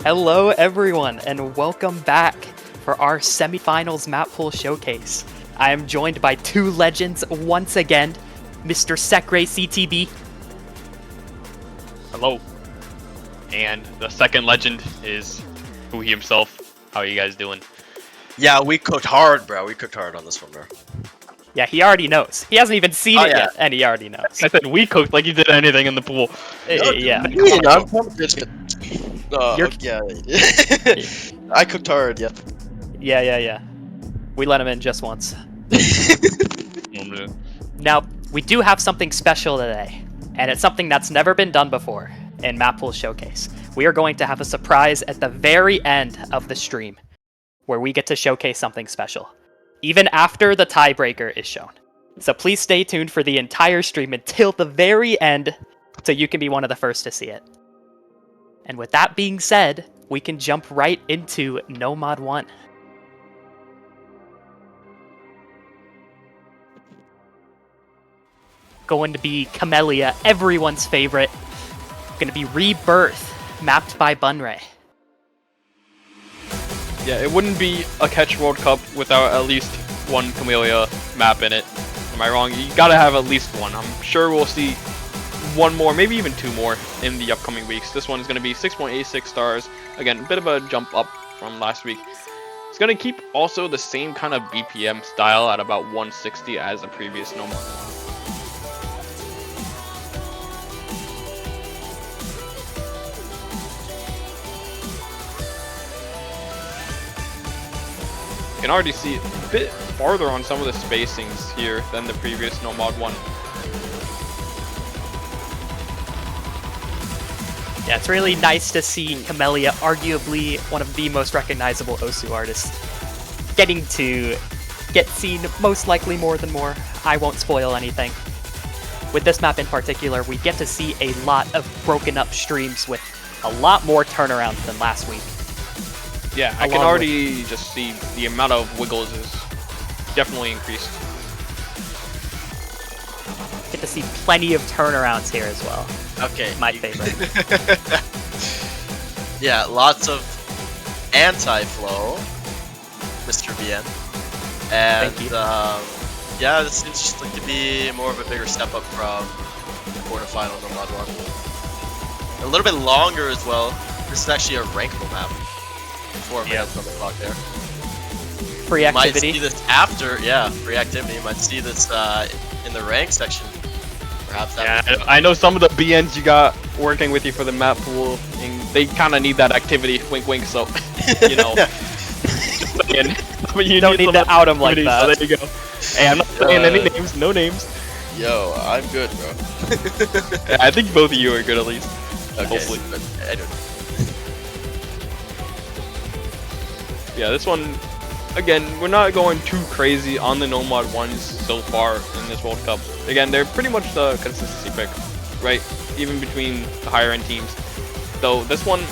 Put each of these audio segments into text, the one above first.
Hello everyone and welcome back for our Semifinals Mappool Showcase. I am joined by two legends once again, Mr. Sekray CTB. Hello. And the second legend is Huhi himself. How are you guys doing? Yeah, we cooked hard, bro. We cooked hard on this one, bro. Yeah, he already knows. He hasn't even seen it yet, and he already knows. I said we cooked like you did anything in the pool. Yeah. I'm yeah. I cooked hard, yeah. Yeah. We let him in just once. Now, we do have something special today, and it's something that's never been done before in Mappool Showcase. We are going to have a surprise at the very end of the stream, where we get to showcase something special, even after the tiebreaker is shown. So please stay tuned for the entire stream until the very end, so you can be one of the first to see it. And with that being said, we can jump right into No Mod 1. Going to be Camellia, everyone's favorite. Going to be Rebirth, mapped by Bunray. Yeah, it wouldn't be a Catch World Cup without at least one Camellia map in it. Am I wrong? You gotta have at least one. I'm sure we'll see one more, maybe even two more in the upcoming weeks. This one is going to be 6.86 stars. Again, a bit of a jump up from last week. It's going to keep also the same kind of BPM style at about 160 as the previous No Mod. You can already see a bit farther on some of the spacings here than the previous No Mod 1. Yeah, it's really nice to see Camellia, arguably one of the most recognizable Osu artists, getting to get seen most likely more than more. I won't spoil anything. With this map in particular, we get to see a lot of broken up streams with a lot more turnarounds than last week. Yeah, I can already just see the amount of wiggles is definitely increased. Get to see plenty of turnarounds here as well. Okay. My favorite. Yeah, lots of anti-flow, Mr. BN. And Thank you. yeah, this seems just like to be more of a bigger step up from the quarterfinals on Mod 1. A little bit longer as well. This is actually a rankable map. 4 minutes on the clock there. Free activity. You might see this after, yeah, free activity. You might see this in the rank section. Perhaps that. Yeah, I know some of the BNs you got working with you for the map pool, and they kind of need that activity. Wink, wink. So, you know, you don't need to out them like that. So there you go. Hey, I'm not saying any names, no names. Yo, I'm good, bro. Yeah, I think both of you are good at least. Okay, hopefully. But I don't know. Yeah, this one, again, we're not going too crazy on the No Mod 1s so far in this World Cup. Again, they're pretty much the consistency pick, right? Even between the higher end teams. Though this one,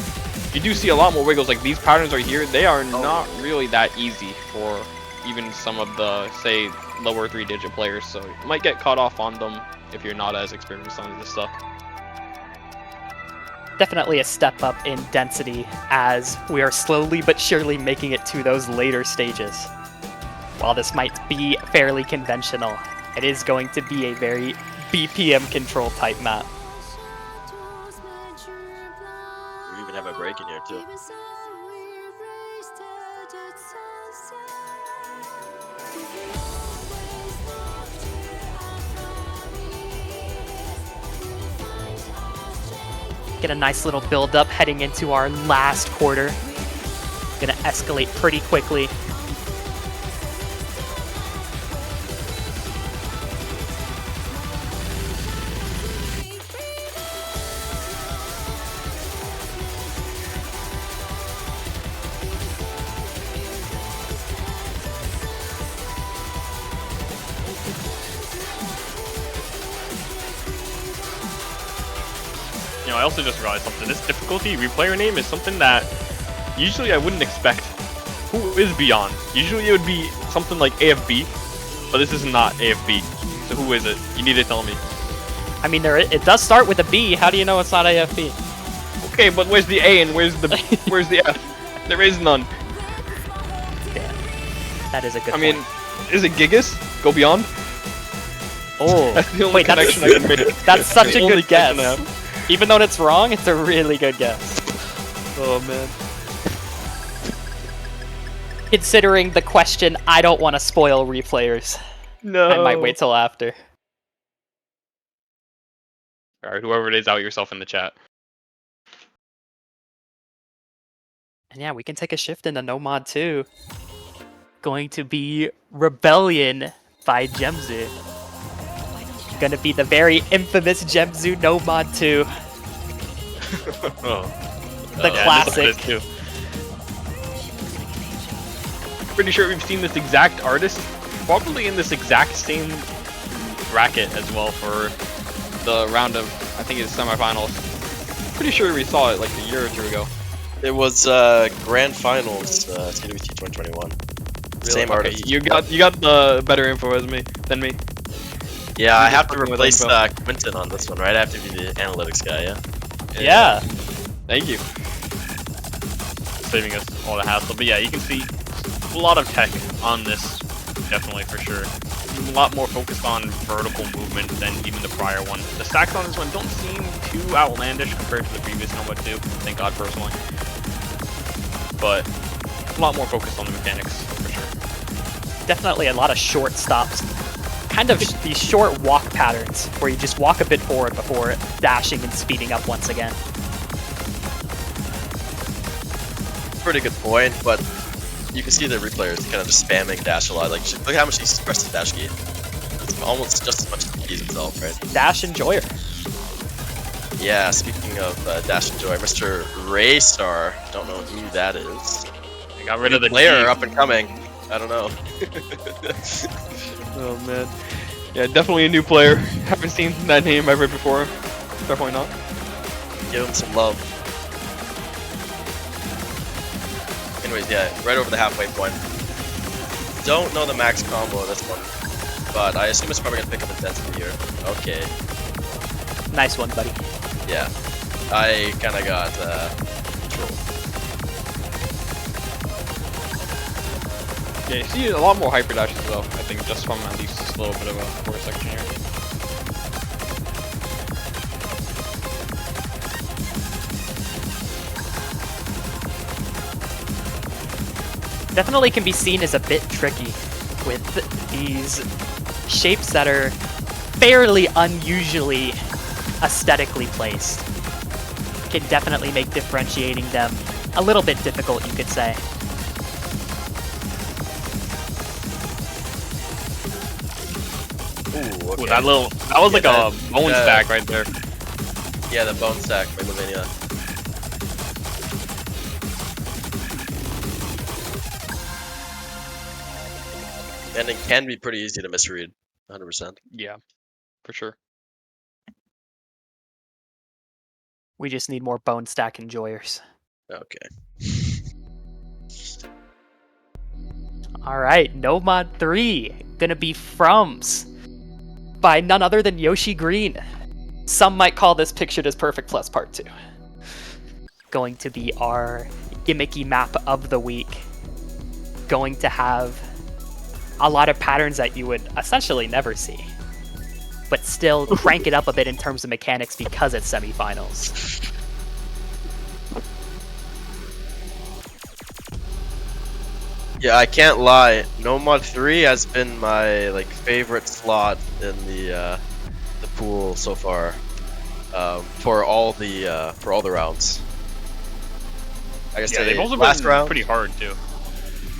you do see a lot more wiggles. Like these patterns right here, they are not really that easy for even some of the, say, lower 3-digit players. So you might get caught off on them if you're not as experienced on this stuff. Definitely a step up in density as we are slowly but surely making it to those later stages. While this might be fairly conventional, it is going to be a very BPM control type map. We even have a break in here too. Get a nice little build up heading into our last quarter. Gonna escalate pretty quickly. You know, I also just realized something. This difficulty replayer name is something that usually I wouldn't expect. Who is Beyond? Usually it would be something like AFB, but this is not AFB. So who is it? You need to tell me. I mean, it does start with a B. How do you know it's not AFB? Okay, but where's the A and where's the F? There is none. Damn. That is a good I mean, is it Gigas? Go Beyond? Oh, That's the only wait, connection I can make. that's such a The only good guess. connection I have. Even though it's wrong, it's a really good guess. Oh man. Considering the question, I don't want to spoil replayers. No. I might wait till after. Alright, whoever it is, out yourself in the chat. And yeah, we can take a shift into No Mod 2. Going to be Rebellion by Gemzu. Gonna be the very infamous Gemzu No Mod 2. The classic. Pretty sure we've seen this exact artist, probably in this exact same bracket as well for the round of, I think it's semifinals. Pretty sure we saw it like a year or two ago. It was Grand Finals, CWT 2021. Really? Same Okay, artist. you got the better info as me than me. Yeah, I have to working with replace info. Quinton on this one, right? I have to be the analytics guy, yeah? Yeah. Thank you. Saving us all the hassle. But yeah, you can see a lot of tech on this, definitely for sure. A lot more focused on vertical movement than even the prior one. The stacks on this one don't seem too outlandish compared to the previous Nova 2, thank God personally. But a lot more focused on the mechanics, for sure. Definitely a lot of short stops. Kind of these short walk patterns where you just walk a bit forward before dashing and speeding up once again. Pretty good point, but you can see the replayers kind of just spamming dash a lot. Like, look how much he presses dash key. It's almost just as much as the keys itself, right? Dash Enjoyer. Yeah, speaking of Dash Enjoy, Mr. Raystar, don't know who that is. I got rid of the player G. up and coming. I don't know. Oh man. Yeah, definitely a new player. Haven't seen that name ever before. Definitely not. Give him some love. Anyways, yeah, right over the halfway point. Don't know the max combo of this one, but I assume it's probably gonna pick up intensity here. Okay, Nice one, buddy. yeah. I kinda got control. Yeah, you see a lot more hyper dashes though, I think, just from at least this little bit of a forward section here. Definitely can be seen as a bit tricky with these shapes that are fairly unusually aesthetically placed. Can definitely make differentiating them a little bit difficult, you could say. Ooh, okay. Ooh, that was like a bone stack right there. Yeah, the bone stack by Lavinia. And it can be pretty easy to misread, 100%. Yeah, for sure. We just need more bone stack enjoyers. Okay. Alright, No Mod 3. Gonna be Frums by none other than Yoshi Green. Some might call this Pictured as Perfect Plus Part 2. Going to be our gimmicky map of the week. Going to have a lot of patterns that you would essentially never see, but still crank it up a bit in terms of mechanics because it's semifinals. Yeah, I can't lie. No Mod 3 has been my favorite slot in the pool so far. For all the rounds. I guess Yeah, they've also last been round. pretty hard too.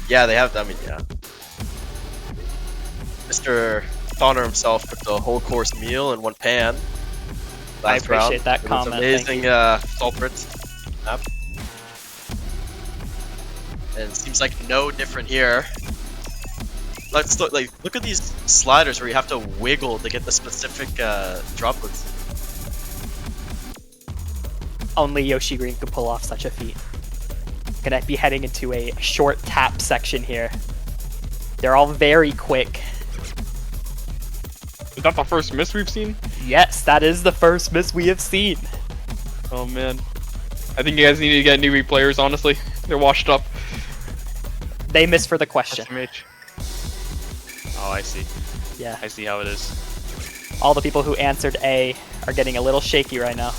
Yeah, they have. I mean, yeah. Mr. Thonner himself put the whole course meal in one pan. I Last round. appreciate that It was comment, thank amazing you. Sulfrit map. And it seems like no different here. Let's look at these sliders where you have to wiggle to get the specific droplets. Only Yoshi Green could pull off such a feat. Gonna be heading into a short tap section here. They're all very quick. Is that the first miss we've seen? Yes, that is the first miss we have seen. Oh man. I think you guys need to get newbie players, honestly. They're washed up. They missed for the question. SMH. Oh, I see. Yeah. I see how it is. All the people who answered A are getting a little shaky right now.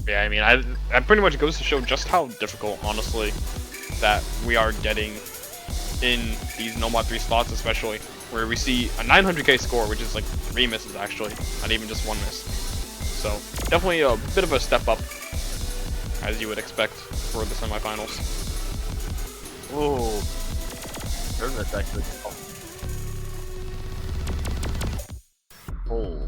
Yeah, I mean, that pretty much goes to show just how difficult, honestly, that we are getting in these Nomad 3 slots, especially, where we see a 900k score, which is like 3 misses actually, not even just 1 miss. So, definitely a bit of a step up, as you would expect for the semifinals. Ooh. Tournament's actually. Oh.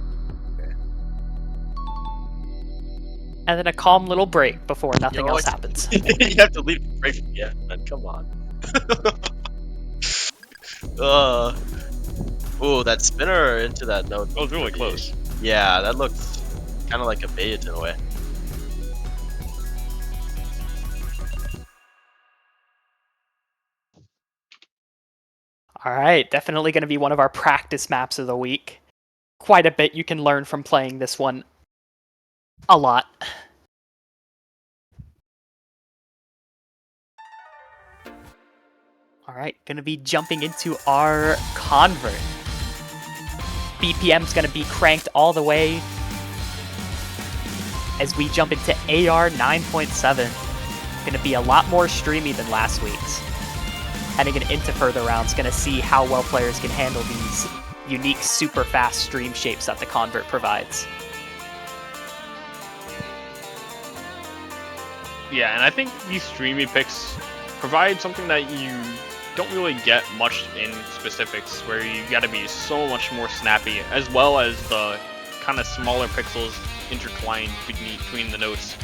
And then a calm little break before nothing else happens. You have to leave the break. Yeah, man, come on. Ooh, that spinner into that note. That was really close. Yeah, that looked kind of like a bait in a way. All right, definitely going to be one of our practice maps of the week. Quite a bit you can learn from playing this one. A lot. All right, going to be jumping into our convert. BPM's going to be cranked all the way as we jump into AR 9.7. Going to be a lot more streamy than last week's. Heading into further rounds, going to see how well players can handle these unique, super fast stream shapes that the convert provides. Yeah, and I think these streamy picks provide something that you don't really get much in specifics, where you gotta be so much more snappy, as well as the kind of smaller pixels intertwined between the notes.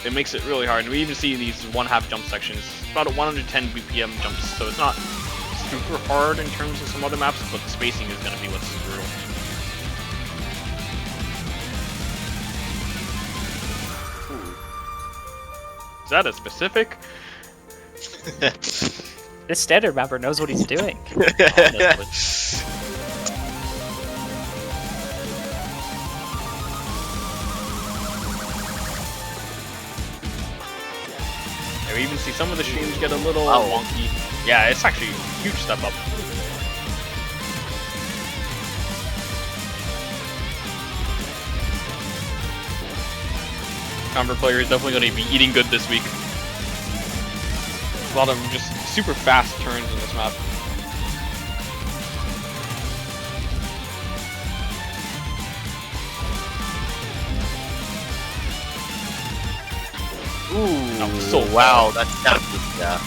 It makes it really hard. And we even see these 1/2 jump sections, about a 110 BPM jumps, so it's not super hard in terms of some other maps, but the spacing is gonna be what's brutal. Ooh. Is that a specific? This standard mapper knows what he's doing. Yeah, we even see some of the streams get a little wonky. Yeah, it's actually a huge step up. Convert player is definitely going to be eating good this week. A lot of just super fast turns in this map. Ooh, that was so wow, that's yeah.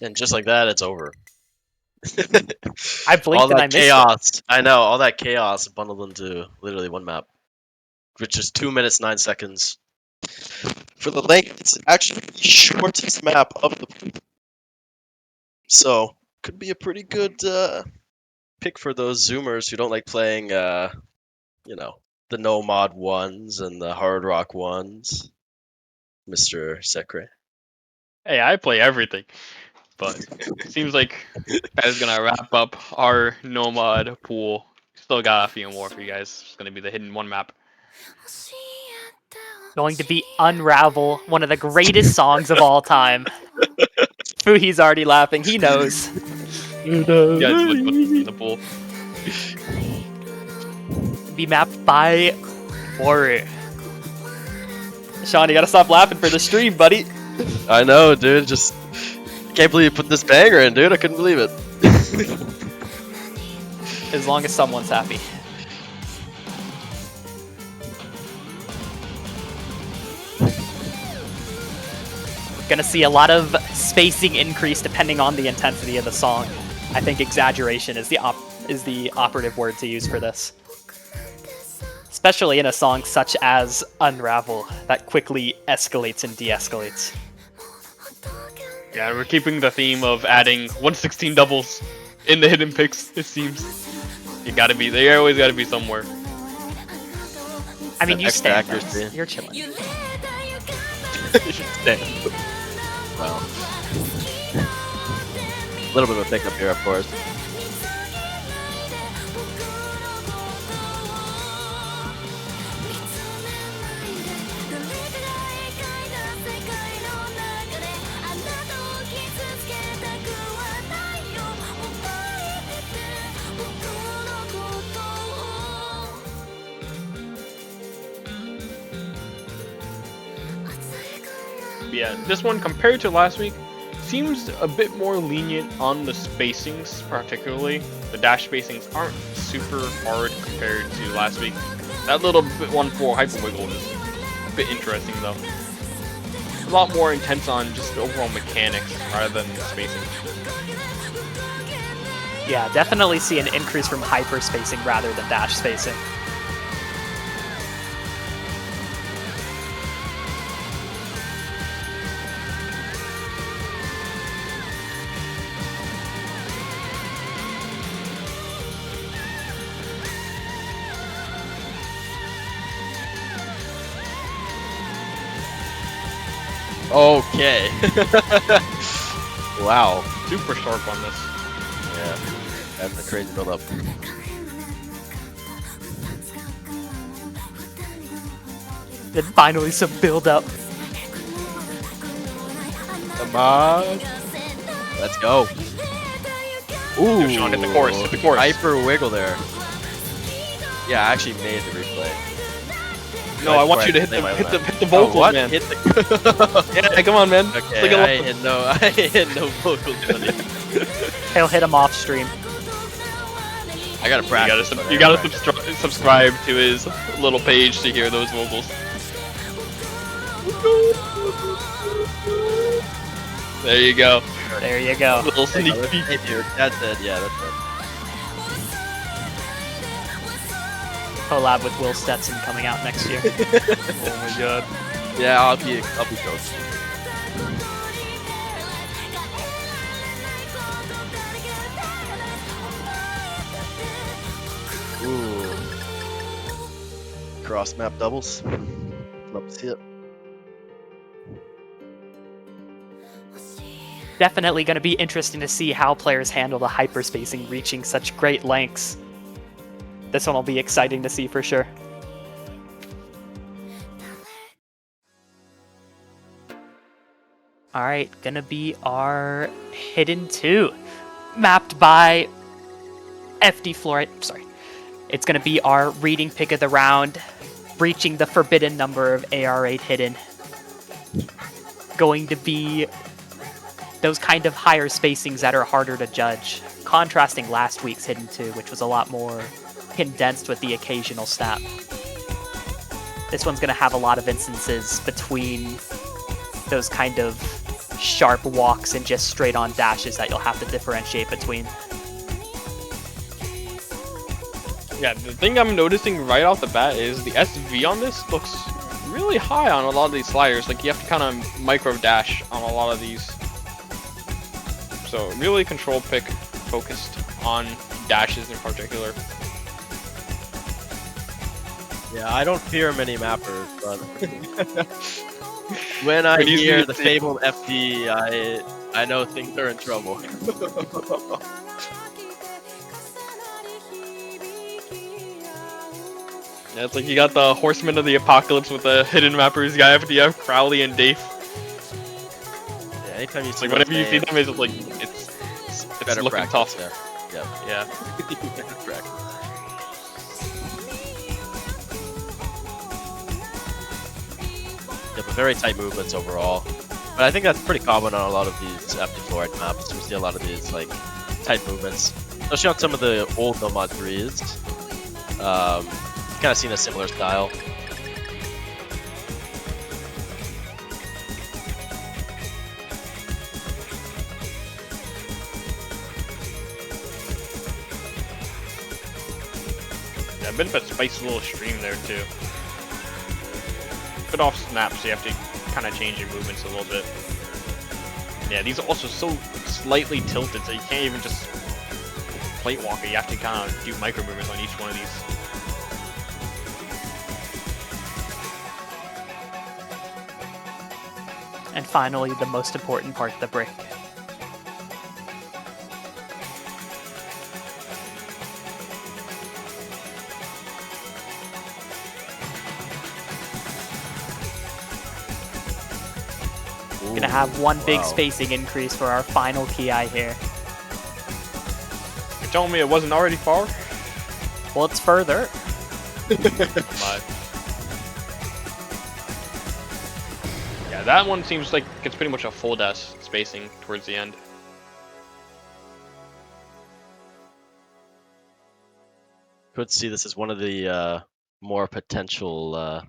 And just like that, it's over. I blinked all that and I missed chaos. it. I know, all that chaos bundled into literally one map, which is 2 minutes 9 seconds. For the length, it's actually the shortest map of the. So could be a pretty good pick for those Zoomers who don't like playing, you know, the no mod ones and the hard rock ones. Mr. Secre. Hey, I play everything. But it seems like that is going to wrap up our Nomad pool. Still got a few more for you guys. It's going to be the hidden one map. Going to be Unravel, one of the greatest songs of all time. Fuhi's already laughing. He knows. You guys look good in the pool. Be mapped by Waru. Sean, you gotta stop laughing for the stream, buddy. I know, dude. Just can't believe you put this banger in, dude. I couldn't believe it. As long as someone's happy. Gonna see a lot of spacing increase depending on the intensity of the song. I think exaggeration is the is the operative word to use for this. Especially in a song such as Unravel, that quickly escalates and de-escalates. Yeah, we're keeping the theme of adding 116 doubles in the hidden picks, it seems. They always gotta be somewhere. I mean, you extra stand accuracy. this. You're chilling. You should stand. Well, a little bit of a pickup here, of course. Yeah, this one compared to last week seems a bit more lenient on the spacings, particularly. The dash spacings aren't super hard compared to last week. That little bit one for Hyper Wiggle is a bit interesting though. A lot more intense on just the overall mechanics rather than spacing. Yeah, definitely see an increase from hyper spacing rather than dash spacing. Okay. Wow. Super sharp on this. Yeah, that's a crazy build-up. Then finally some build-up. Come on. Let's go. Ooh. Yo, Sean, hit the chorus, hit the chorus. Hyper wiggle there. Yeah, I actually made the replay. No, I want you to hit the vocals, what? man. Hit the Yeah, come on, man. Okay, Look at I hit no vocals, buddy. He'll hit him off stream. I gotta practice. You gotta subscribe to his little page to hear those vocals. There you go. There you go. Little sneak peek. Hey, dude, that's it. Yeah, that's it. Collab with Will Stetson coming out next year. Oh my god. Yeah, I'll be coach. Ooh. Cross map doubles. Love to see it. Definitely going to be interesting to see how players handle the hyperspacing reaching such great lengths. This one will be exciting to see for sure. Alright, gonna be our Hidden 2. Mapped by FD Fluorite. Sorry. It's gonna be our reading pick of the round, reaching the forbidden number of AR8 hidden. Going to be those kind of higher spacings that are harder to judge, contrasting last week's Hidden 2, which was a lot more condensed with the occasional snap. This one's going to have a lot of instances between those kind of sharp walks and just straight on dashes that you'll have to differentiate between. Yeah, the thing I'm noticing right off the bat is the SV on this looks really high on a lot of these sliders. Like, you have to kind of micro dash on a lot of these. So really control pick focused on dashes in particular. Yeah, I don't fear many mappers, but when I hear the fabled FD, I know things are in trouble. Yeah, it's like you got the Horsemen of the Apocalypse with the hidden mappers. You got FDF, Crowley, and Dave. Yeah, anytime you see Like whenever you see them, it's like it's better looking practice, tough. Yeah. Yeah. Practice. Yeah, but very tight movements overall. But I think that's pretty common on a lot of these FD Fluorite maps. We see a lot of these like tight movements, especially on some of the old Nomad 3s. Kind of seen a similar style. Yeah, a bit of a spicy little stream there too. Bit off snap, so you have to kind of change your movements a little bit. Yeah, these are also so slightly tilted, so you can't even just plate walk it. You have to kind of do micro movements on each one of these. And finally, the most important part of the break. We're gonna have one big spacing increase for our final TI here. You're telling me it wasn't already far? Well, it's further. But yeah, that one seems like it's pretty much a full dash spacing towards the end. Could see this as one of the more potential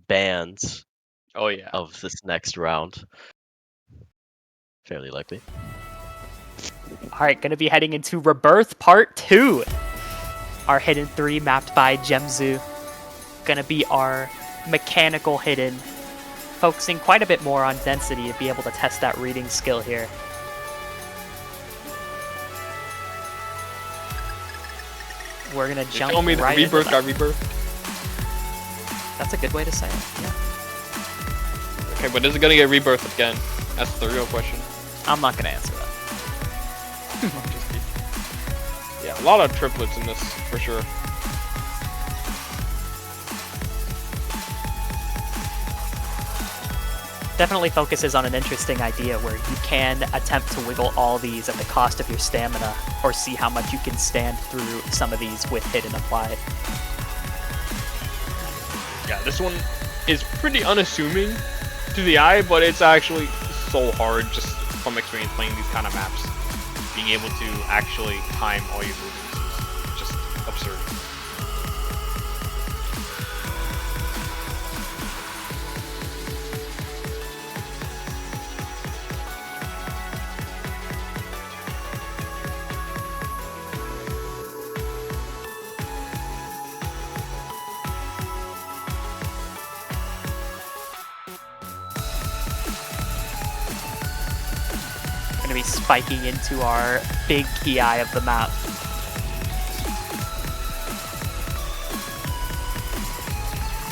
bans Oh yeah. of this next round. Fairly likely. Alright, gonna be heading into Rebirth Part 2. Our hidden 3 mapped by Gemzu. Gonna be our mechanical hidden. Focusing quite a bit more on density to be able to test that reading skill here. We're gonna You're jump telling me right the into rebirth that. got rebirth? That's a good way to say it, yeah. Okay, but is it gonna get rebirth again? That's the real question. I'm not gonna answer that. Yeah, a lot of triplets in this, for sure. Definitely focuses on an interesting idea where you can attempt to wiggle all these at the cost of your stamina, or see how much you can stand through some of these with hidden applied. Yeah, this one is pretty unassuming to the eye, but it's actually so hard just from experience playing these kind of maps. Being able to actually time all your movements is just absurd. Gonna be spiking into our big key eye of the map.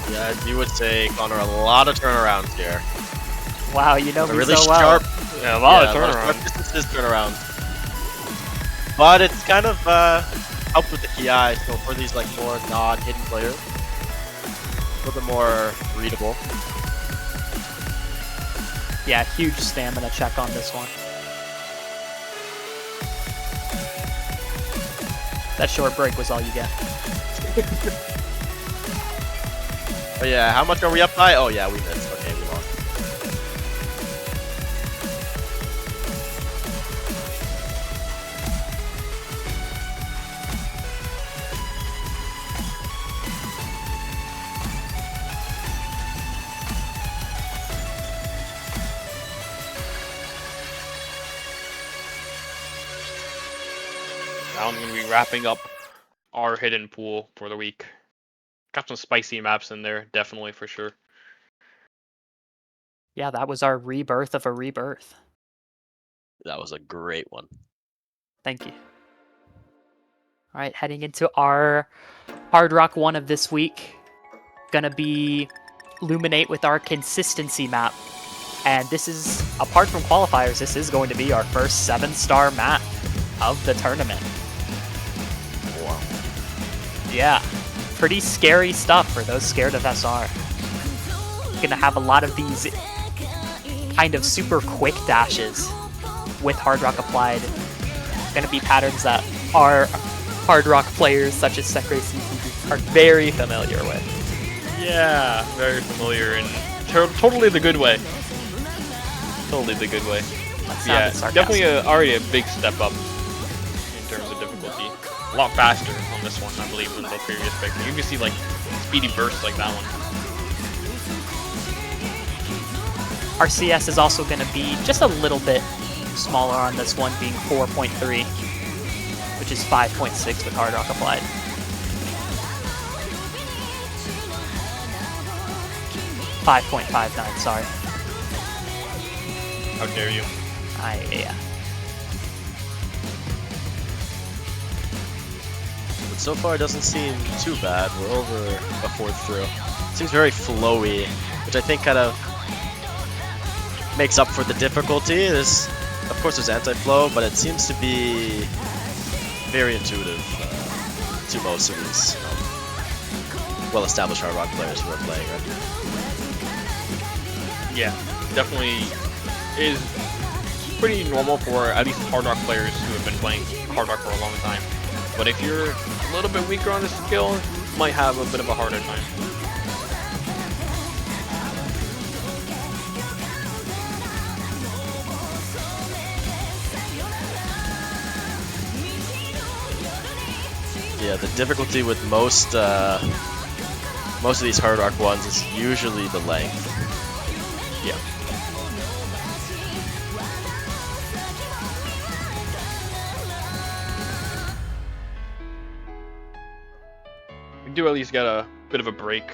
Yeah, as you would say, Connor, a lot of turnarounds here. Wow, you know A me really so well. sharp, Yeah, a lot of sharp turnaround. distances turnaround. But it's kind of helped with the KI, so for these like more non-hidden players, a little bit more readable. Yeah, huge stamina check on this one. That short break was all you get. Oh yeah, how much are we up by? Oh yeah, we missed. Okay, we lost. Now I'm going to be wrapping up our hidden pool for the week. Got some spicy maps in there, definitely, for sure. Yeah, that was our rebirth of a rebirth. That was a great one. Thank you. All right, heading into our Hard Rock 1 of this week. Gonna be Luminate with our consistency map. And this is, apart from qualifiers, this is going to be our first 7-star map of the tournament. Wow. Yeah, pretty scary stuff for those scared of SR. Gonna have a lot of these kind of super quick dashes with Hard Rock applied. Gonna be patterns that our Hard Rock players such as Sekre CCG are very familiar with. Yeah, very familiar and totally the good way. Totally the good way. That Yeah, sounded sarcastic. definitely already a big step up in terms of difficulty. A lot faster on this one, I believe, than the previous pick. You can see like speedy bursts like that one. Our CS is also going to be just a little bit smaller on this one, being 4.3, which is 5.6 with Hard Rock applied. 5.59, sorry. How dare you? Yeah. But so far, it doesn't seem too bad. We're over a fourth through. Seems very flowy, which I think kind of makes up for the difficulty. Of course, there's anti-flow, but it seems to be very intuitive to most of these well-established hard rock players who are playing right now. Yeah, definitely is pretty normal for at least hard rock players who have been playing hard rock for a long time. But if you're a little bit weaker on the skill, you might have a bit of a harder time. Yeah, the difficulty with most of these hard rock ones is usually the length. Yeah. We do at least get a bit of a break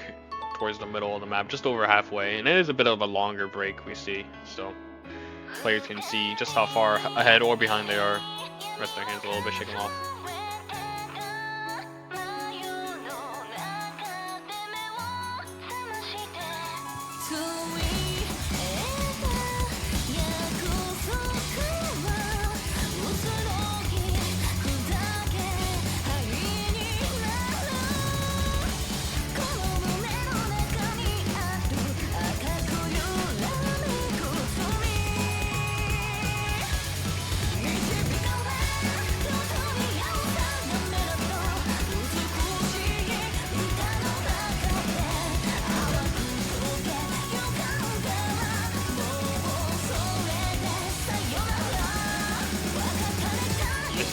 towards the middle of the map, just over halfway, and it is a bit of a longer break we see, so players can see just how far ahead or behind they are. Rest their hands a little bit shaking off.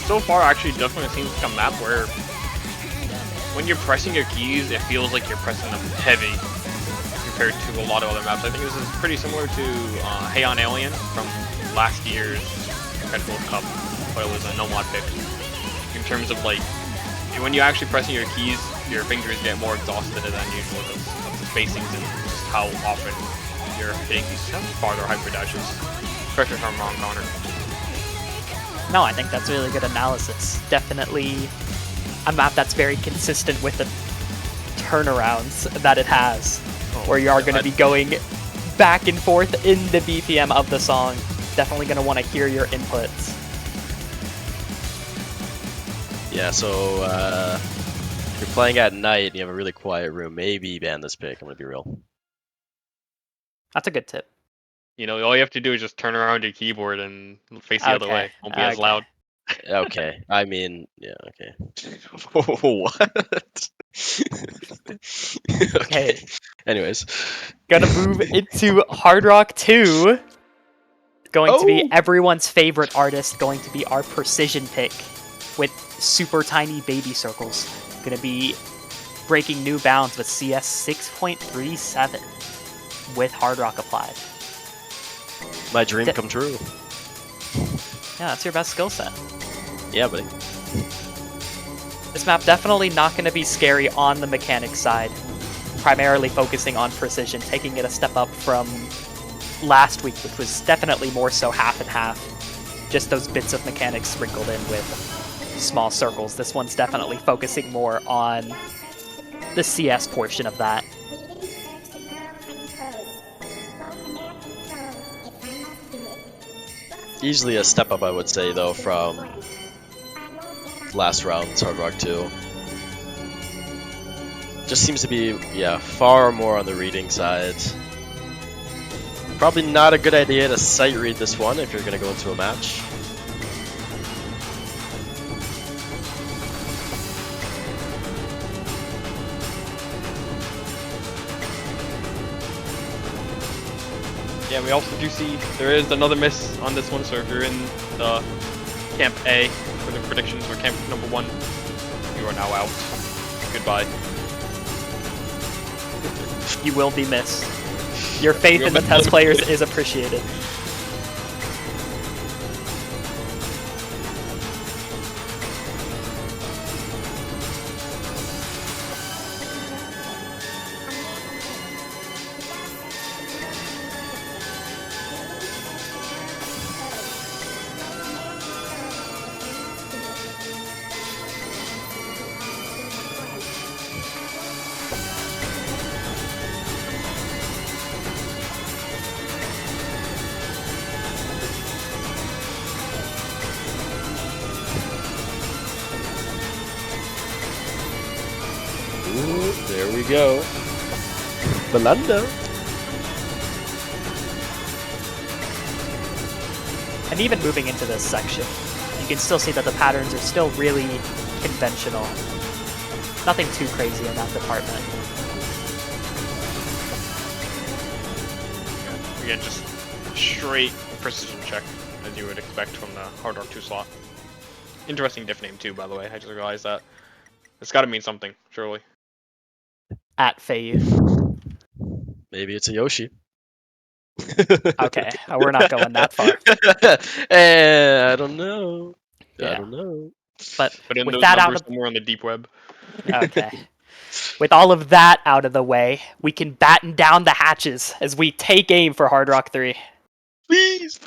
So far, actually, definitely seems like a map where when you're pressing your keys, it feels like you're pressing them heavy compared to a lot of other maps. I think this is pretty similar to Hey on Alien from last year's Red World Cup, but it was a no-mod pick. In terms of like, when you're actually pressing your keys, your fingers get more exhausted than usual of the spacings and just how often you're hitting these farther hyper dashes. Correct me if I'm wrong, Connor. No, I think that's really good analysis. Definitely a map that's very consistent with the turnarounds that it has, where you are going to be going back and forth in the BPM of the song. Definitely going to want to hear your inputs. Yeah, so if you're playing at night and you have a really quiet room, maybe ban this pick. I'm going to be real. That's a good tip. You know, all you have to do is just turn around your keyboard and face the other way. Won't be as loud. Okay, I mean, yeah, okay. What? Okay. Anyways. Gonna move into Hard Rock 2. Going to be everyone's favorite artist, going to be our precision pick with super tiny baby circles. Gonna be breaking new bounds with CS 6.37 with Hard Rock applied. My dream come true. Yeah, that's your best skill set. Yeah, buddy. This map definitely not going to be scary on the mechanics side. Primarily focusing on precision, taking it a step up from last week, which was definitely more so half and half. Just those bits of mechanics sprinkled in with small circles. This one's definitely focusing more on the CS portion of that. Easily a step up, I would say, though, from last round's Hard Rock 2. Just seems to be, yeah, far more on the reading side. Probably not a good idea to sight read this one if you're going to go into a match. Yeah, we also do see there is another miss on this one, so if you're in the Camp A for the predictions, or Camp number 1, you are now out. Goodbye. You will be missed. Your faith in the test players is appreciated. Ooh, there we go. Belanda. And even moving into this section, you can still see that the patterns are still really conventional. Nothing too crazy in that department. Again, just straight precision check, as you would expect from the Hard Rock 2 slot. Interesting diff name too, by the way. I just realized that. It's got to mean something, surely. At Feiyu. Maybe it's a Yoshi. Okay, we're not going that far. I don't know. I Yeah. don't know. But But in with those that out numbers of somewhere on the deep web. okay. With all of that out of the way, we can batten down the hatches as we take aim for Hard Rock 3. Please.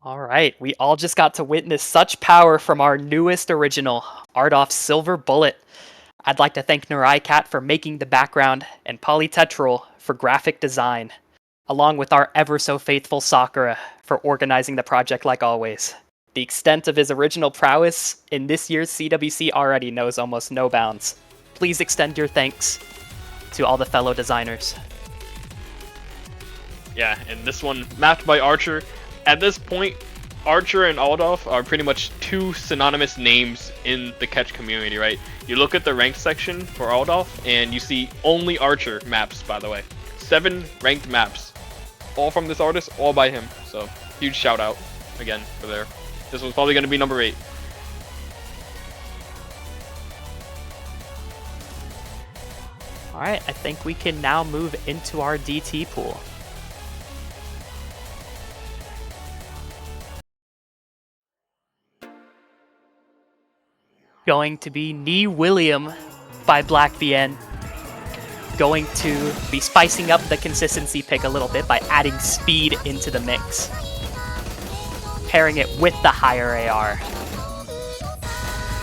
All right, we all just got to witness such power from our newest original, Ardolph's Silver Bullet. I'd like to thank Nuraikat for making the background and Polytetrol for graphic design, along with our ever so faithful Sakura for organizing the project like always. The extent of his original prowess in this year's CWC already knows almost no bounds. Please extend your thanks to all the fellow designers. Yeah, and this one mapped by Archer. At this point, Archer and Aldolf are pretty much two synonymous names in the catch community, right? You look at the ranked section for Aldolf, and you see only Archer maps, by the way. 7 ranked maps. All from this artist, all by him. So, huge shout out, again, for there. This was probably going to be number 8. Alright, I think we can now move into our DT pool. Going to be Nee William by Black BN. Going to be spicing up the consistency pick a little bit by adding speed into the mix. Pairing it with the higher AR.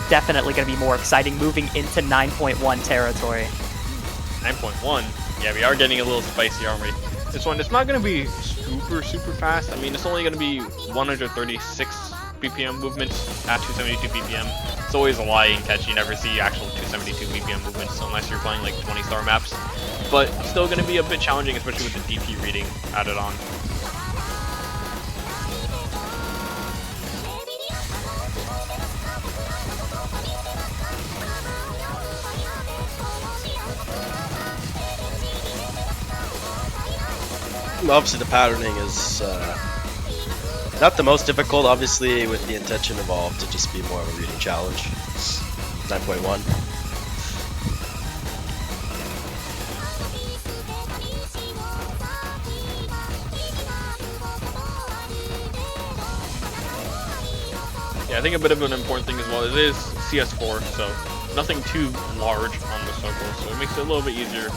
Definitely going to be more exciting moving into 9.1 territory. 9.1? Yeah, we are getting a little spicy, aren't we? This one, it's not going to be super fast. I mean, it's only going to be 136 BPM movements at 272 BPM. It's always a lie in catch. You never see actual 272 BPM movements unless you're playing like 20-star maps. But still going to be a bit challenging, especially with the DP reading added on. Obviously the patterning is not the most difficult, obviously with the intention evolved to just be more of a reading challenge. 9.1. Yeah, I think a bit of an important thing as well, it is CS4, so nothing too large on the circle, so it makes it a little bit easier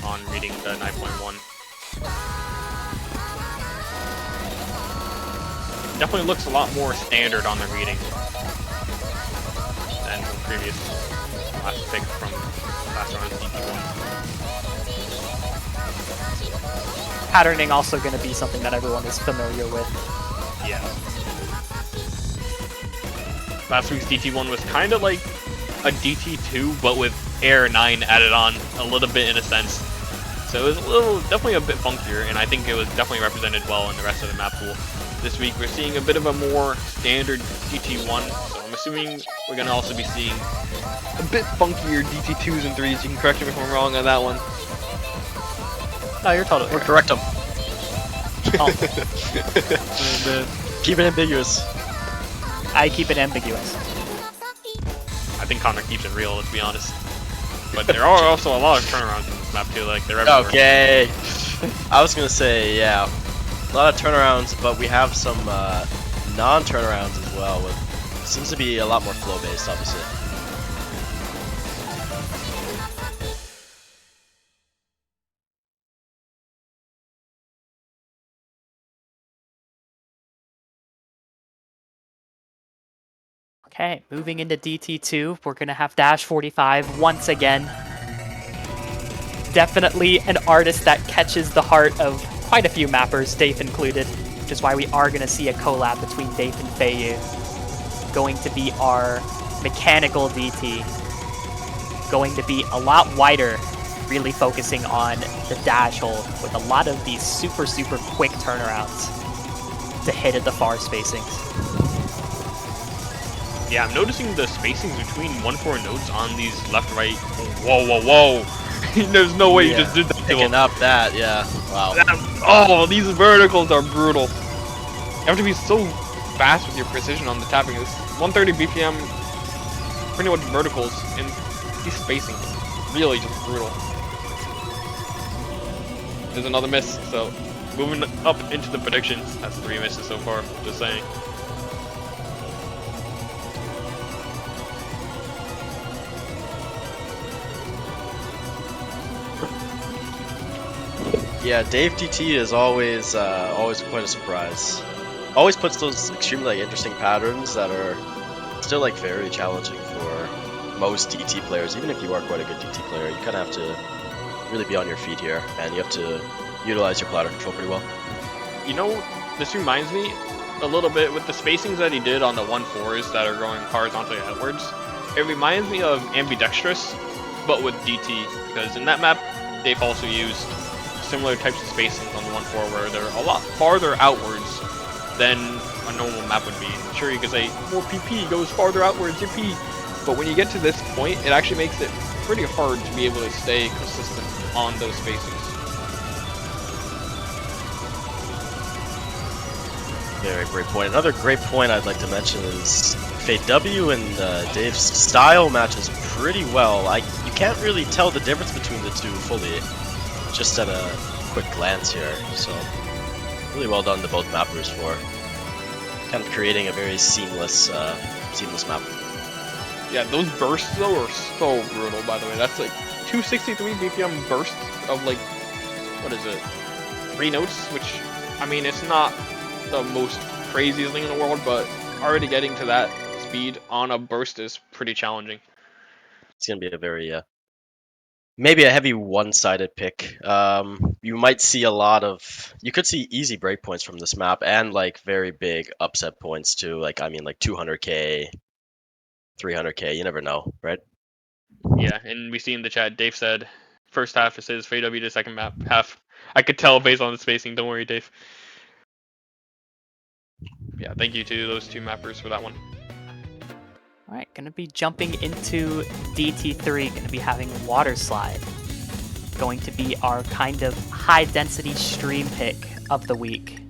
on reading the 9.1. Definitely looks a lot more standard on the reading than the previous last pick from last round of DT1. Patterning also going to be something that everyone is familiar with. Yeah. Last week's DT1 was kind of like a DT2, but with Air 9 added on a little bit in a sense. So it was definitely a bit funkier, and I think it was definitely represented well in the rest of the map pool. This week we're seeing a bit of a more standard DT1, so I'm assuming we're going to also be seeing a bit funkier DT2s and 3s. You can correct me if I'm wrong on that one. No, you're totally Or right. correct them. Oh. Keep it ambiguous. I keep it ambiguous. I think Connor keeps it real, let's be honest. But there are also a lot of turnarounds in this map too, like they're everywhere. Okay. I was gonna say, yeah, a lot of turnarounds, but we have some non-turnarounds as well. With seems to be a lot more flow-based, obviously. Okay, moving into DT2, we're going to have Dash 45 once again. Definitely an artist that catches the heart of quite a few mappers, Dave included, which is why we are going to see a collab between Dave and Feiyu. Going to be our mechanical DT. Going to be a lot wider, really focusing on the dash hole with a lot of these super quick turnarounds to hit at the far spacings. Yeah, I'm noticing the spacings between 1-4 nodes on these left-right. Whoa. There's no way you just did that to Picking him. up that, yeah. Wow. Oh, these verticals are brutal. You have to be so fast with your precision on the tapping. This 130 BPM, pretty much verticals, and these spacing, really just brutal. There's another miss, so moving up into the predictions. That's 3 misses so far, just saying. Yeah, Dave DT is always quite a surprise. Always puts those extremely interesting patterns that are still very challenging for most DT players. Even if you are quite a good DT player, you kind of have to really be on your feet here, and you have to utilize your bladder control pretty well. You know, this reminds me a little bit with the spacings that he did on the 1-4s that are going horizontally outwards. It reminds me of ambidextrous, but with DT, because in that map, they've also used similar types of spacings on the 1-4 where they're a lot farther outwards than a normal map would be. Sure, you could say more PP goes farther outwards, yippee, but when you get to this point, it actually makes it pretty hard to be able to stay consistent on those spacings. Very great point. Another great point I'd like to mention is Fate W and Dave's style matches pretty well. You can't really tell the difference between the two fully, just at a quick glance here. So really well done to both mappers for kind of creating a very seamless map. Yeah, those bursts though are so brutal. By the way, that's like 263 BPM bursts of like, what is it, 3 notes? Which, I mean, it's not the most craziest thing in the world, but already getting to that speed on a burst is pretty challenging. It's gonna be a very maybe a heavy one-sided pick. You might see a lot of, you could see easy breakpoints from this map and like very big upset points too. Like I mean, like 200k, 300k. You never know, right? Yeah, and we see in the chat, Dave said, first half is his, FW the second map half. I could tell based on the spacing. Don't worry, Dave. Yeah, thank you to those 2 mappers for that one. All right, gonna be jumping into DT3, gonna be having Water Slide. Going to be our kind of high density stream pick of the week.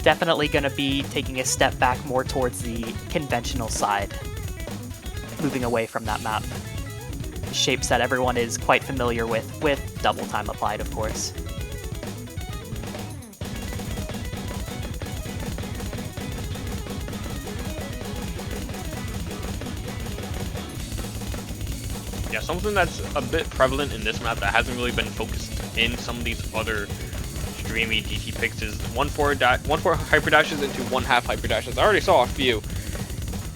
Definitely gonna be taking a step back more towards the conventional side. Moving away from that map. Shapes that everyone is quite familiar with double time applied, of course. Yeah, something that's a bit prevalent in this map that hasn't really been focused in some of these other streamy DT picks is 1-4 hyper dashes into 1/2 hyper dashes. I already saw a few,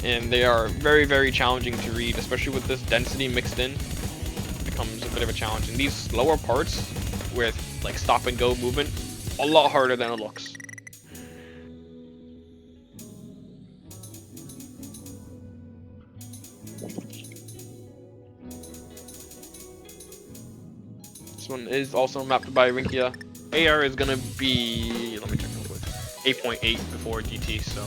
and they are very, very challenging to read, especially with this density mixed in. It becomes a bit of a challenge. And these lower parts with like stop and go movement, a lot harder than it looks. This one is also mapped by Rinkia. AR is gonna be, let me check real quick, 8.8 before DT, so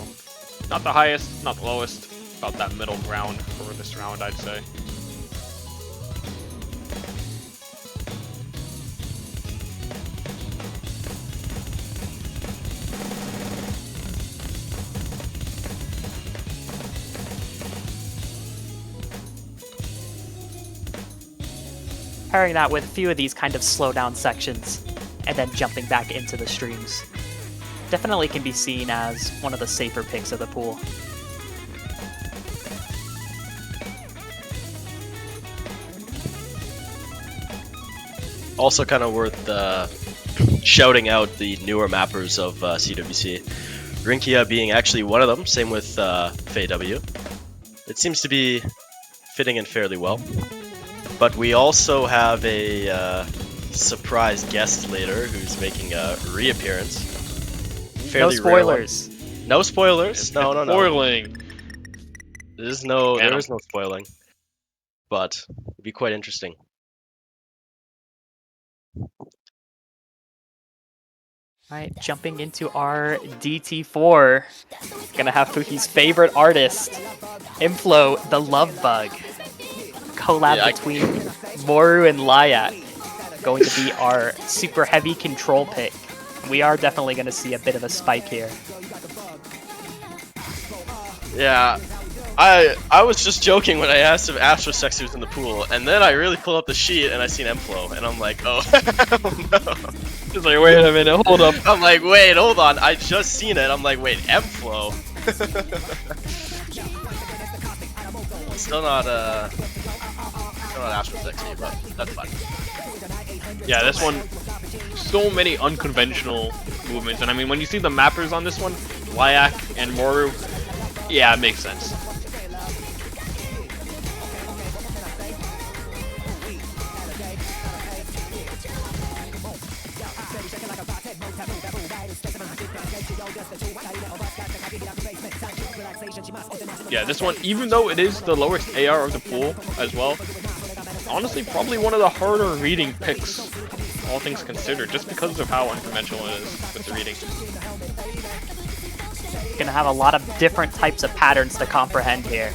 not the highest, not the lowest, about that middle ground for this round, I'd say. Pairing that with a few of these kind of slow down sections, and then jumping back into the streams. Definitely can be seen as one of the safer picks of the pool. Also, kind of worth shouting out the newer mappers of CWC. Rinkia being actually one of them. Same with FayW. It seems to be fitting in fairly well. But we also have a surprise guest later who's making a reappearance. No spoilers. No spoilers. No. Spoiling. There is no spoiling. But it'd be quite interesting. Alright, jumping into our DT4. Gonna have Fuki's favorite artist, Inflo, the Love Bug. Collab between Moru and Lyak. Going to be our super heavy control pick. We are definitely going to see a bit of a spike here. Yeah, I was just joking when I asked if Astrosexy was in the pool, and then I really pulled up the sheet and I seen M-Flow, and I'm like, oh, no. Just like, wait a minute, hold up. I'm like, wait, hold on, I just seen it. I'm like, wait, M-Flow? Still not Astrosexy, but that's fine. Yeah, this one, so many unconventional movements, and I mean, when you see the mappers on this one, Lyak and Moru, yeah, it makes sense. Yeah, this one, even though it is the lowest AR of the pool as well, honestly, probably one of the harder reading picks, all things considered, just because of how unconventional it is with the reading. Gonna have a lot of different types of patterns to comprehend here.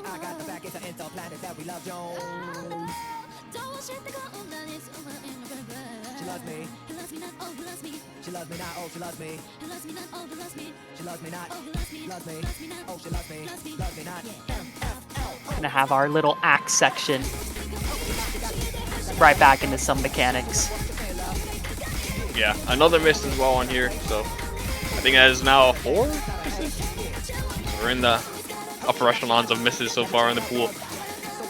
I got the back, it's an interplanet that we love, Jones. She loves me. She loves me not, oh, she loves me. She loves me not, loves me. Oh, she loves me, loves me not. Gonna have our little axe section. Right back into some mechanics. Yeah, another miss as well on here. So I think that is now 4 misses. We're in the upper echelons of misses so far in the pool.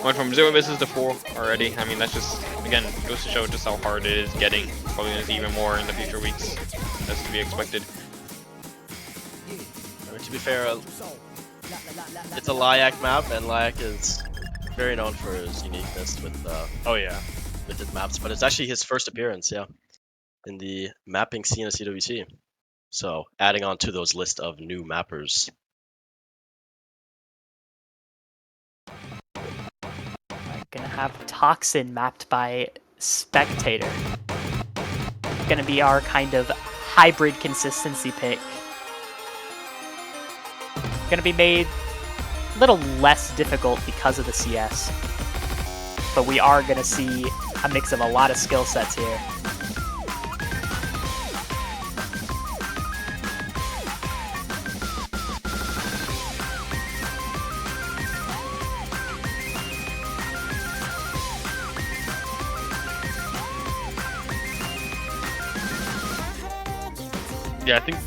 Went from 0 misses to 4 already. I mean, that's just, again, goes to show just how hard it is getting. Probably going to see even more in the future weeks. That's to be expected. I mean, to be fair, it's a Lyak map, and Lyak is very known for his uniqueness with Oh yeah. with his maps. But it's actually his first appearance, yeah, in the mapping scene of CWC. So adding on to those list of new mappers. Gonna have Toxin mapped by Spectator. Gonna be our kind of hybrid consistency pick. Gonna be made a little less difficult because of the CS. But we are gonna see a mix of a lot of skill sets here. Yeah, I think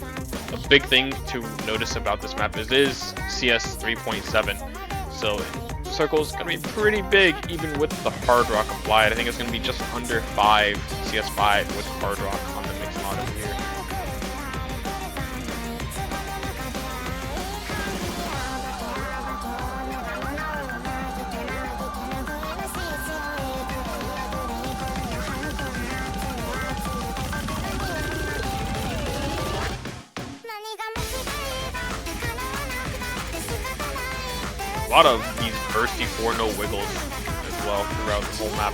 a big thing to notice about this map is it is CS 3.7. So circle's gonna be pretty big even with the hard rock applied. I think it's gonna be just under 5 CS5 with hard rock on the mix mod over here. A lot of these bursty 4-no wiggles as well throughout the whole map.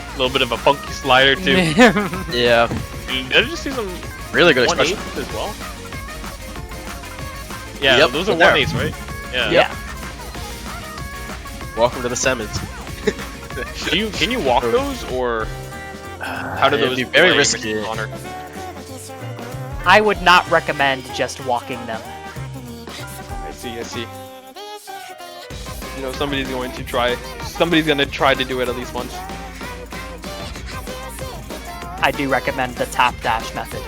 A little bit of a funky slider too. Yeah, Did I just see some really good 1-8 expression. as well? Yeah, Yep, those are there. 1-8s, right? Yeah. Yeah. Welcome to the Semis. Can you walk those, or how do It'd those be very play, risky. Mr. Connor? I would not recommend just walking them. I see. You know, somebody's going to try to do it at least once. I do recommend the tap dash method.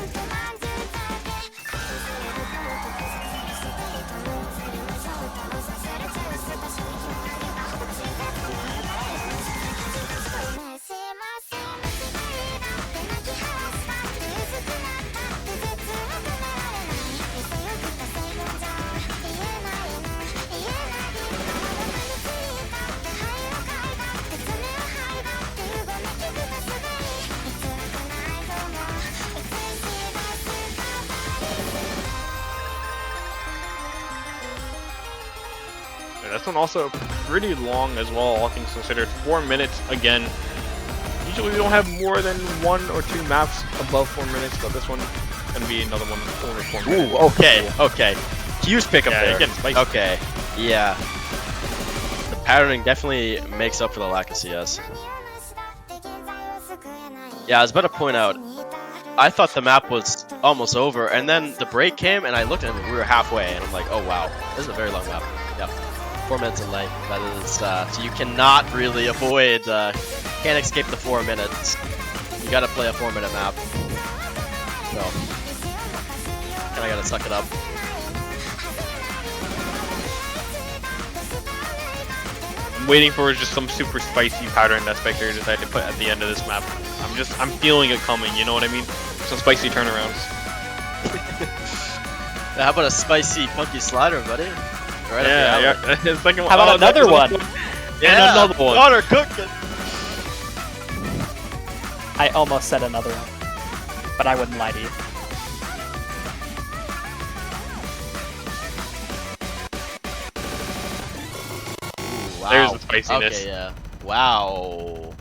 Yeah, this one also pretty long as well, all things considered. 4 minutes again. Usually we don't have more than 1 or 2 maps above 4 minutes, but this one gonna be another one over 4 minutes. Ooh, okay. Huge pickup Yeah, there. it gets spicy. Okay, yeah. The patterning definitely makes up for the lack of CS. Yeah, I was about to point out, I thought the map was almost over, and then the break came, and I looked at it, we were halfway, and I'm like, oh wow, this is a very long map. Yeah, 4 minutes in length. That is, so you cannot really avoid, can't escape the 4 minutes. You gotta play a 4-minute map. So, kinda gotta suck it up. I'm waiting for just some super spicy pattern that Spectre decided to put at the end of this map. I'm feeling it coming, you know what I mean? Some spicy turnarounds. How about a spicy, funky slider, buddy? Right Yeah. It's like, How about another one? Yeah, another one. Connor cooking. I almost said another one, but I wouldn't lie to you. Wow. There's the spiciness. Okay, yeah. Wow.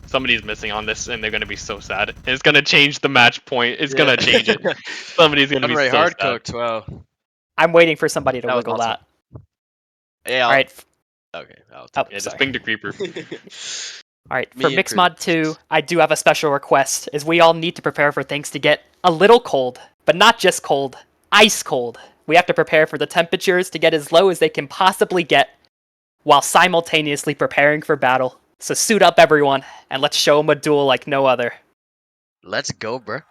Somebody's missing on this, and they're gonna be so sad. It's gonna change the match point. It's gonna change it. Somebody's gonna be Ray so hard sad. cooked. Wow. I'm waiting for somebody to That was wiggle awesome. that. Yeah. All right. Okay. I'll Oh, Yeah, just sorry. ping the creeper. All right, Me for and Mixed Mod Cruz. 2, I do have a special request, as we all need to prepare for things to get a little cold, but not just cold, ice cold. We have to prepare for the temperatures to get as low as they can possibly get, while simultaneously preparing for battle. So suit up, everyone, and let's show them a duel like no other. Let's go, bruh.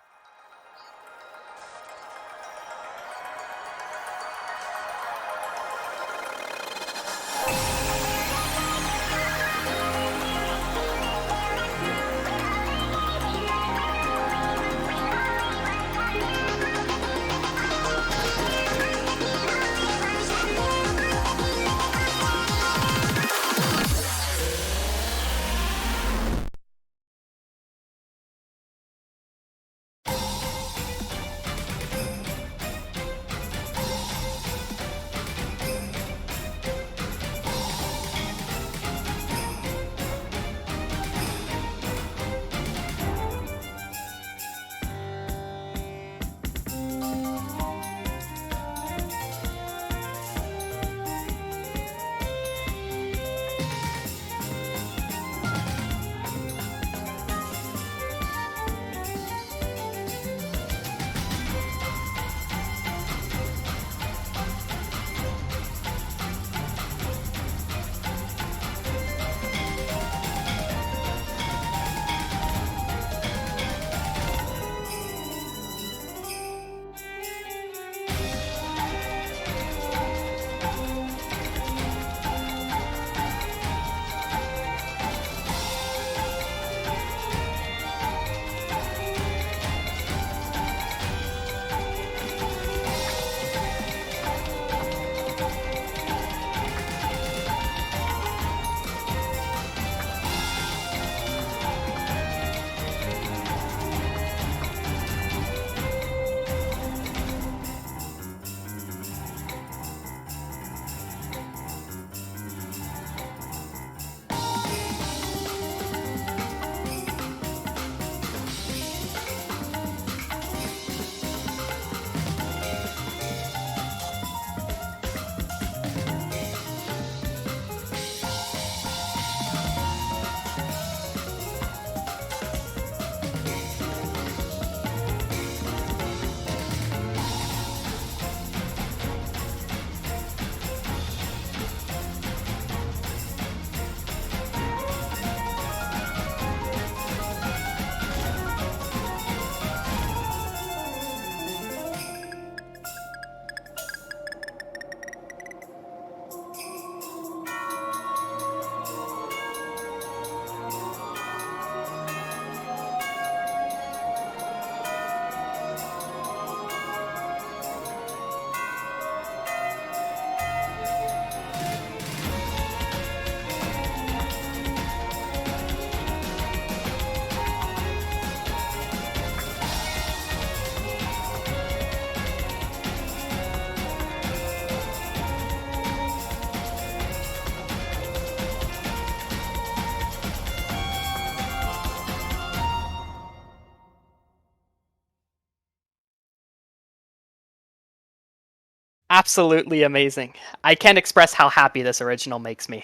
Absolutely amazing. I can't express how happy this original makes me.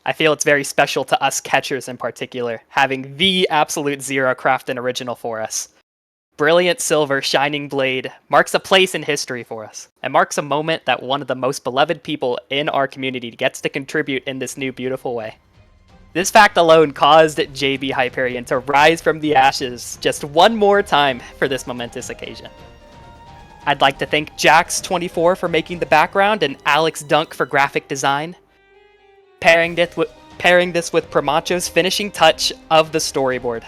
I feel it's very special to us catchers in particular, having the absolute Zero craft an original for us. Brilliant Silver Shining Blade marks a place in history for us, and marks a moment that one of the most beloved people in our community gets to contribute in this new beautiful way. This fact alone caused JB Hyperion to rise from the ashes just one more time for this momentous occasion. I'd like to thank Jax24 for making the background and Alex Dunk for graphic design. Pairing this with Pramacho's finishing touch of the storyboard.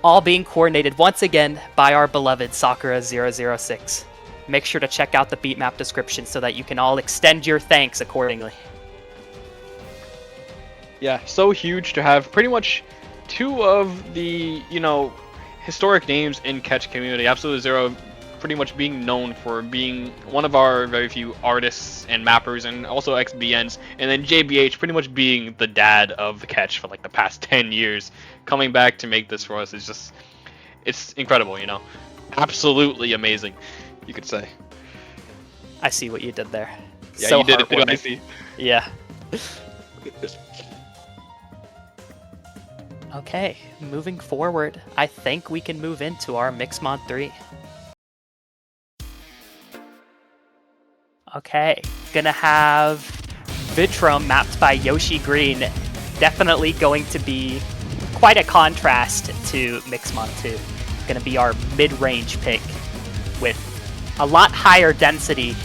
All being coordinated once again by our beloved Sakura006. Make sure to check out the beatmap description so that you can all extend your thanks accordingly. Yeah, so huge to have pretty much two of the, historic names in catch community. Absolute Zero pretty much being known for being one of our very few artists and mappers and also XBNs, and then JBH pretty much being the dad of the catch for like the past 10 years, coming back to make this for us is just, it's incredible, you know? Absolutely amazing, you could say. I see what you did there. Yeah, So you did it too, I heartwarming. see. Yeah. Okay, moving forward, I think we can move into our Mixmod 3. Okay, gonna have Vitrum mapped by Yoshi Green. Definitely going to be quite a contrast to Mixmod 2. Gonna be our mid-range pick with a lot higher density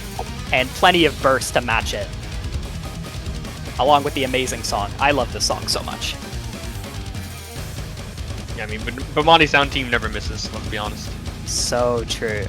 and plenty of burst to match it. Along with the amazing song. I love this song so much. Yeah, I mean, but Bomani Sound Team never misses, let's be honest. So true.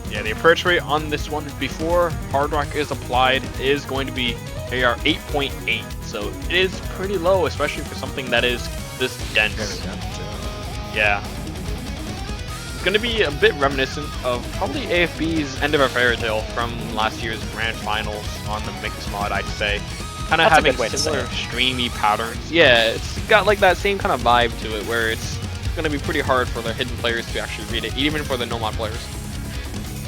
Yeah, the approach rate on this one before Hard Rock is applied is going to be AR 8.8, so it is pretty low, especially for something that is this dense. Yeah. It's going to be a bit reminiscent of probably AFB's End of a Fairy Tale from last year's Grand Finals on the Mix mod, I'd say. Kind of That's a having good way to say similar it. streamy patterns. Yeah, it's got like that same kind of vibe to it where it's going to be pretty hard for the hidden players to actually read it, even for the no mod players.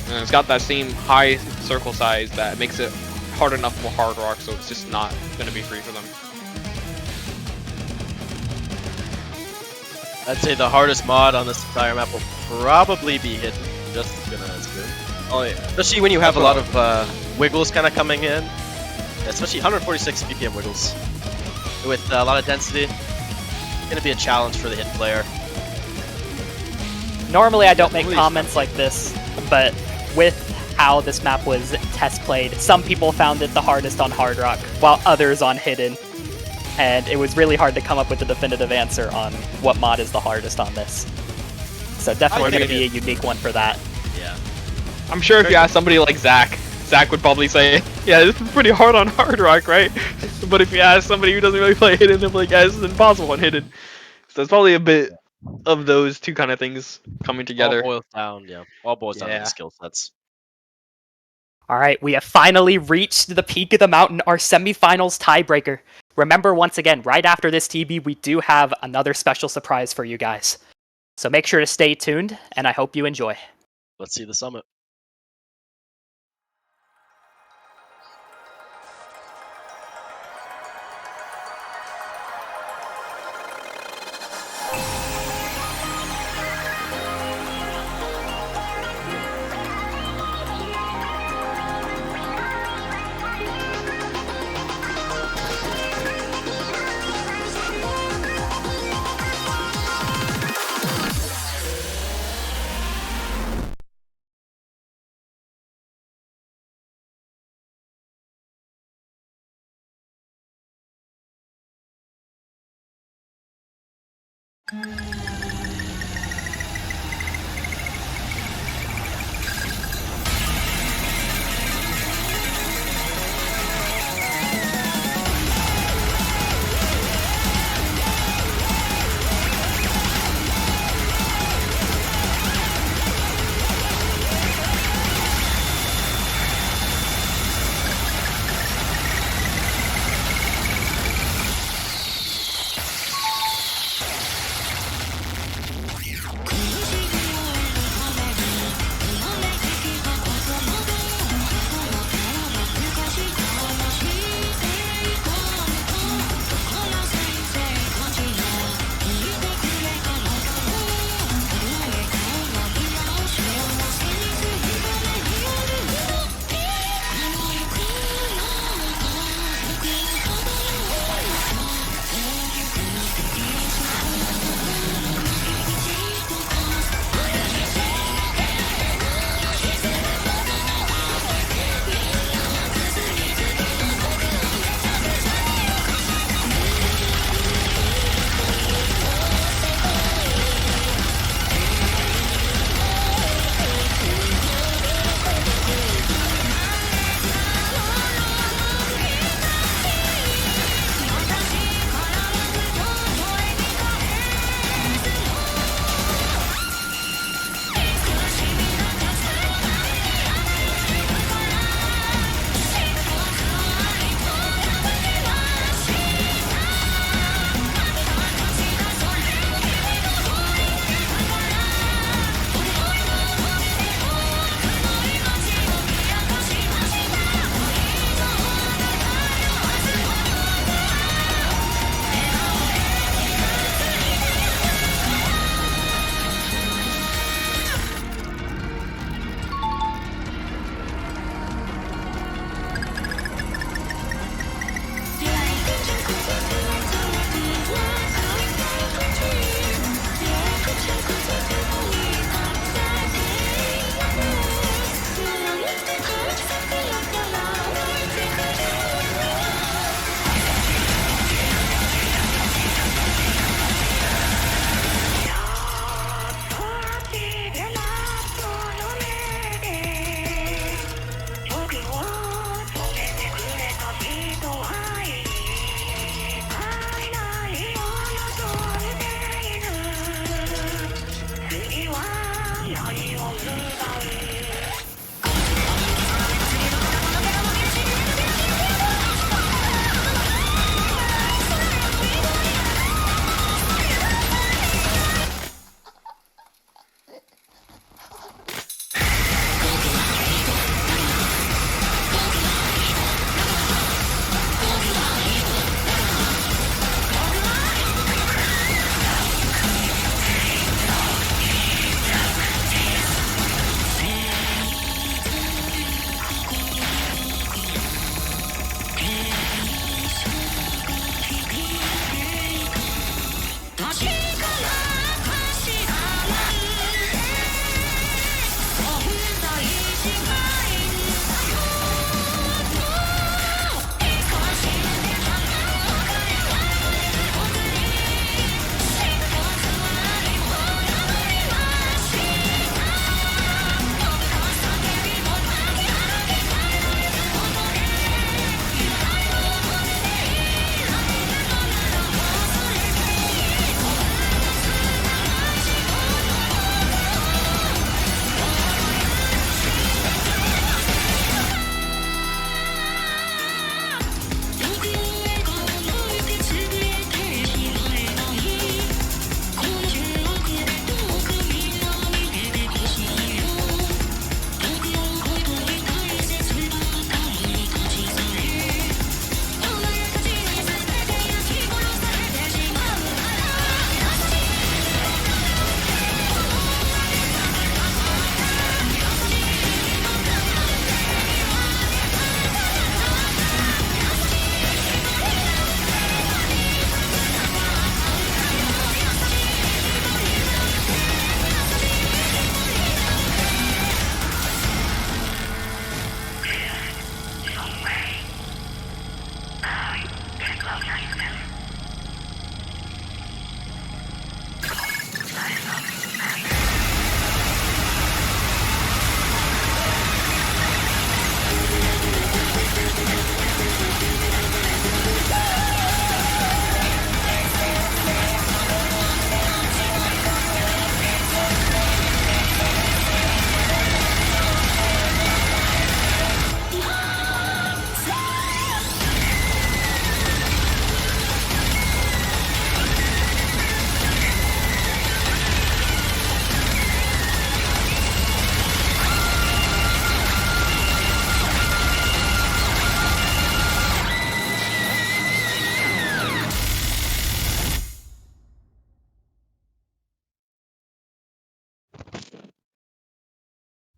And it's got that same high circle size that makes it hard enough for Hard Rock, so it's just not going to be free for them. I'd say the hardest mod on this entire map will probably be hidden. Just gonna assume. Oh yeah. Especially when you have a lot of wiggles kind of coming in. Especially 146 BPM wiggles. With a lot of density. Gonna be a challenge for the hidden player. Normally I don't make comments like this, but with how this map was test played, some people found it the hardest on Hard Rock, while others on Hidden. And it was really hard to come up with a definitive answer on what mod is the hardest on this. So definitely going to be a unique one for that. Yeah. I'm sure if you ask somebody like Zach would probably say, yeah, this is pretty hard on Hard Rock, right? But if you ask somebody who doesn't really play Hidden, they'll be like, yeah, this is impossible on Hidden. So it's probably a bit of those two kind of things coming together. All boils down, yeah. All boils down to Yeah. the skill sets. All right, we have finally reached the peak of the mountain, our semifinals tiebreaker. Remember, once again, right after this TB, we do have another special surprise for you guys. So make sure to stay tuned, and I hope you enjoy. Let's see the summit.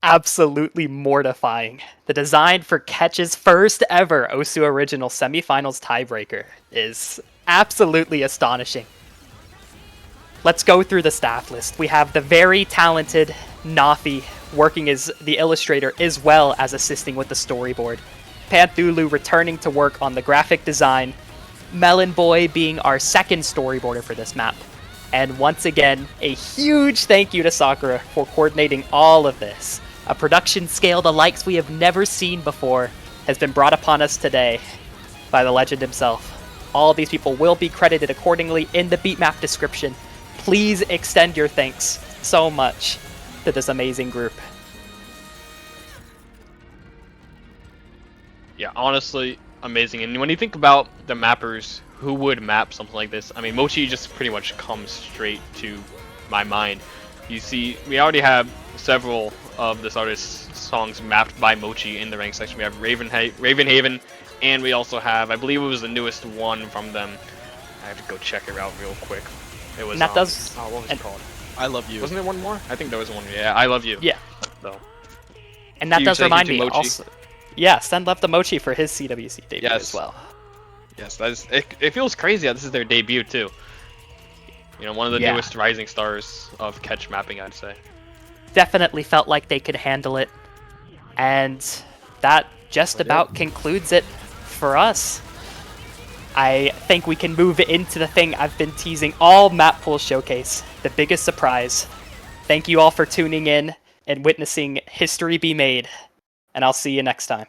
Absolutely mortifying. The design for Ketch's first ever Osu Original Semifinals tiebreaker is absolutely astonishing. Let's go through the staff list. We have the very talented Nafi working as the illustrator as well as assisting with the storyboard. Panthulu returning to work on the graphic design. Melon Boy being our second storyboarder for this map. And once again, a huge thank you to Sakura for coordinating all of this. A production scale the likes we have never seen before has been brought upon us today by the legend himself. All of these people will be credited accordingly in the beatmap description. Please extend your thanks so much to this amazing group. Yeah, honestly, amazing. And when you think about the mappers who would map something like this, I mean, Mochi just pretty much comes straight to my mind. You see, we already have several of this artist's songs mapped by Mochi in the rank section. We have Ravenhaven, and we also have, I believe it was the newest one from them. I have to go check it out real quick. It was, And that does... oh, what was it called? I Love You. Wasn't there one more? I think there was one. Yeah, I Love You. Yeah. So. And that Huge does thank you remind to me Mochi. also... Yeah, send love to Mochi for his CWC debut Yes. as well. Yes, that is, it feels crazy that this is their debut too. You know, one of the Yeah. newest rising stars of catch mapping, I'd say. Definitely felt like they could handle it. And that just about concludes it for us. I think we can move into the thing I've been teasing all Mappool Showcase, the biggest surprise. Thank you all for tuning in and witnessing history be made, and I'll see you next time.